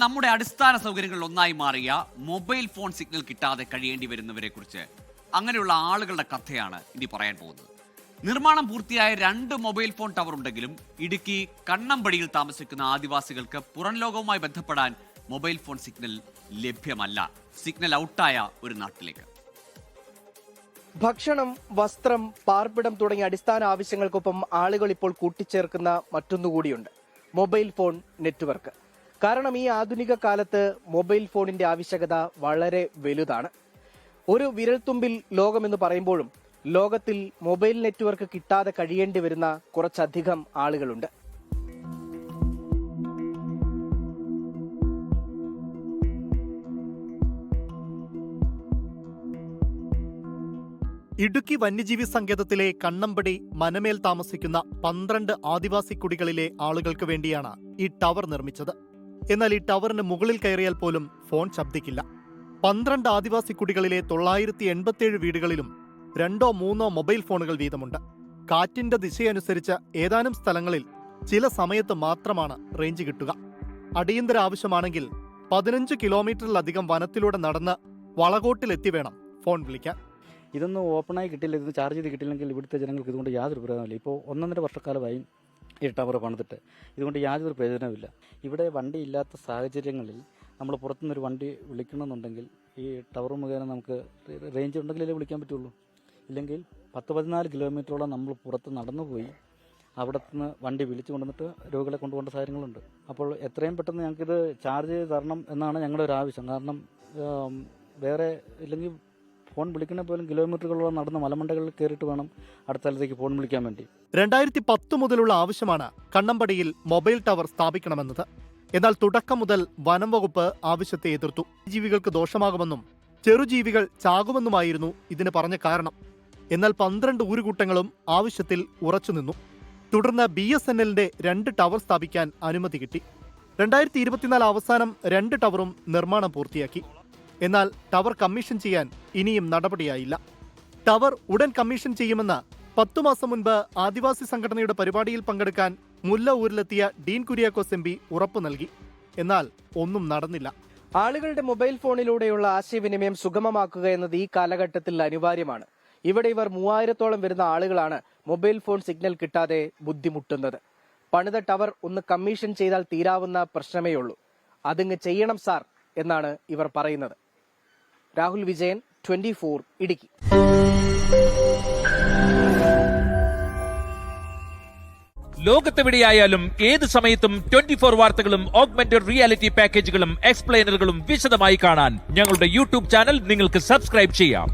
നമ്മുടെ അടിസ്ഥാന സൗകര്യങ്ങളിൽ ഒന്നായി മാറിയ മൊബൈൽ ഫോൺ സിഗ്നൽ കിട്ടാതെ കഴിയേണ്ടി വരുന്നവരെ കുറിച്ച് അങ്ങനെയുള്ള ആളുകളുടെ കഥയാണ് ഇനി പറയാൻ പോകുന്നത്. നിർമ്മാണം പൂർത്തിയായ 2 മൊബൈൽ ഫോൺ ടവർ ഉണ്ടെങ്കിലും ഇടുക്കി കണ്ണമ്പടിയിൽ താമസിക്കുന്ന ആദിവാസികൾക്ക് പുറം ലോകവുമായി ബന്ധപ്പെടാൻ മൊബൈൽ ഫോൺ സിഗ്നൽ ലഭ്യമല്ല. സിഗ്നൽ ഔട്ടായ ഒരു നാട്ടിലേക്ക്. ഭക്ഷണം, വസ്ത്രം, പാർപ്പിടം തുടങ്ങിയ അടിസ്ഥാന ആവശ്യങ്ങൾക്കൊപ്പം ആളുകൾ ഇപ്പോൾ കൂട്ടിച്ചേർക്കുന്ന മറ്റൊന്നുകൂടിയുണ്ട്: മൊബൈൽ ഫോൺ നെറ്റ്വർക്ക്. കാരണം ഈ ആധുനിക കാലത്ത് മൊബൈൽ ഫോണിന്റെ ആവശ്യകത വളരെ വലുതാണ്. ഒരു വിരൽത്തുമ്പിൽ ലോകമെന്ന് പറയുമ്പോഴും ലോകത്തിൽ മൊബൈൽ നെറ്റ്വർക്ക് കിട്ടാതെ കഴിയേണ്ടി വരുന്ന കുറച്ചധികം ആളുകളുണ്ട്. ഇടുക്കി വന്യജീവി സങ്കേതത്തിലെ കണ്ണമ്പടി മനമേൽ താമസിക്കുന്ന 12 ആദിവാസി കുടികളിലെ ആളുകൾക്ക് വേണ്ടിയാണ് ഈ ടവർ നിർമ്മിച്ചത്. എന്നാൽ ഈ ടവറിന് മുകളിൽ കയറിയാൽ പോലും ഫോൺ ശബ്ദിക്കില്ല. 12 ആദിവാസി കുടികളിലെ 987 വീടുകളിലും 2 or 3 മൊബൈൽ ഫോണുകൾ വീതമുണ്ട്. കാറ്റിന്റെ ദിശയനുസരിച്ച് ഏതാനും സ്ഥലങ്ങളിൽ ചില സമയത്ത് മാത്രമാണ് റേഞ്ച് കിട്ടുക. അടിയന്തര ആവശ്യമാണെങ്കിൽ 15 കിലോമീറ്ററിലധികം വനത്തിലൂടെ നടന്ന് വളകോട്ടിലെത്തി വേണം ഫോൺ വിളിക്കാൻ. ഇതൊന്നും ഓപ്പണായി കിട്ടില്ല, ഇത് ചാർജ് ചെയ്ത് കിട്ടില്ലെങ്കിൽ ഇവിടുത്തെ ജനങ്ങൾക്ക് ഇതുകൊണ്ട് യാതൊരു പ്രയോജനമില്ല. ഇപ്പോൾ 1.5 വർഷക്കാലമായി ഈ ടവർ പണിതിട്ട് ഇതുകൊണ്ട് യാതൊരു പ്രയോജനമില്ല. ഇവിടെ വണ്ടി ഇല്ലാത്ത സാഹചര്യങ്ങളിൽ നമ്മൾ പുറത്തുനിന്നൊരു വണ്ടി വിളിക്കണമെന്നുണ്ടെങ്കിൽ ഈ ടവർ മുഖേന നമുക്ക് റേഞ്ച് ഉണ്ടെങ്കിലേ വിളിക്കാൻ പറ്റുള്ളൂ. ഇല്ലെങ്കിൽ 10-14 കിലോമീറ്ററോളം നമ്മൾ പുറത്ത് നടന്നു പോയി അവിടെ നിന്ന് വണ്ടി വിളിച്ചു കൊണ്ടുവന്നിട്ട് രോഗികളെ കൊണ്ടുപോകേണ്ട സാഹചര്യങ്ങളുണ്ട്. അപ്പോൾ എത്രയും പെട്ടെന്ന് ഞങ്ങൾക്കിത് ചാർജ് ചെയ്ത് തരണം എന്നാണ് ഞങ്ങളുടെ ഒരു ആവശ്യം. കാരണം വേറെ ഇല്ലെങ്കിൽ ഫോൺ വിളിക്കുന്ന പോലും കിലോമീറ്ററുകളോളം നടന്ന് മലമണ്ടകളിൽ കയറിയിട്ട് വേണം അടുത്ത സ്ഥലത്തേക്ക് ഫോൺ വിളിക്കാൻ വേണ്ടി. 2010 മുതലുള്ള ആവശ്യമാണ് കണ്ണമ്പടിയിൽ മൊബൈൽ ടവർ സ്ഥാപിക്കണമെന്നത്. എന്നാൽ തുടക്കം മുതൽ വനം വകുപ്പ് ആവശ്യത്തെ എതിർത്തു. ജീവികൾക്ക് ദോഷമാകുമെന്നും ചെറുജീവികൾ ചാകുമെന്നുമായിരുന്നു ഇതിന് പറഞ്ഞ കാരണം. എന്നാൽ 12 ഊരുകൂട്ടങ്ങളും ആവശ്യത്തിൽ ഉറച്ചുനിന്നു. തുടർന്ന് BSNLന്റെ 2 ടവർ സ്ഥാപിക്കാൻ അനുമതി കിട്ടി. 2024 അവസാനം 2 ടവറും നിർമ്മാണം പൂർത്തിയാക്കി. എന്നാൽ ടവർ കമ്മീഷൻ ചെയ്യാൻ ഇനിയും നടപടിയായില്ല. ടവർ ഉടൻ കമ്മീഷൻ ചെയ്യുമെന്ന് 10 മാസം മുൻപ് ആദിവാസി സംഘടനയുടെ പരിപാടിയിൽ പങ്കെടുക്കാൻ മുല്ല ഊരിലെത്തിയ ഡീൻ കുര്യാക്കോസ് MP ഉറപ്പു നൽകി. എന്നാൽ ഒന്നും നടന്നില്ല. ആളുകളുടെ മൊബൈൽ ഫോണിലൂടെയുള്ള ആശയവിനിമയം സുഗമമാക്കുക എന്നത് ഈ കാലഘട്ടത്തിൽ അനിവാര്യമാണ്. ഇവിടെ ഇവർ 3000-ഓളം വരുന്ന ആളുകളാണ് മൊബൈൽ ഫോൺ സിഗ്നൽ കിട്ടാതെ ബുദ്ധിമുട്ടുന്നത്. പണിത ടവർ ഒന്ന് കമ്മീഷൻ ചെയ്താൽ തീരാവുന്ന പ്രശ്നമേ ഉള്ളൂ. അതിങ്ങ് ചെയ്യണം സാർ എന്നാണ് ഇവർ പറയുന്നത്. രാഹുൽ വിജയൻ, 24 ഇടുക്കി. ലോകത്തെവിടെയായാലും ഏത് സമയത്തും 24 വാർത്തകളും ഓഗ്മെന്റഡ് റിയാലിറ്റി പാക്കേജുകളും എക്സ്പ്ലെയിനറുകളും വിശദമായി കാണാൻ ഞങ്ങളുടെ YouTube ചാനൽ നിങ്ങൾക്ക് സബ്സ്ക്രൈബ് ചെയ്യാം.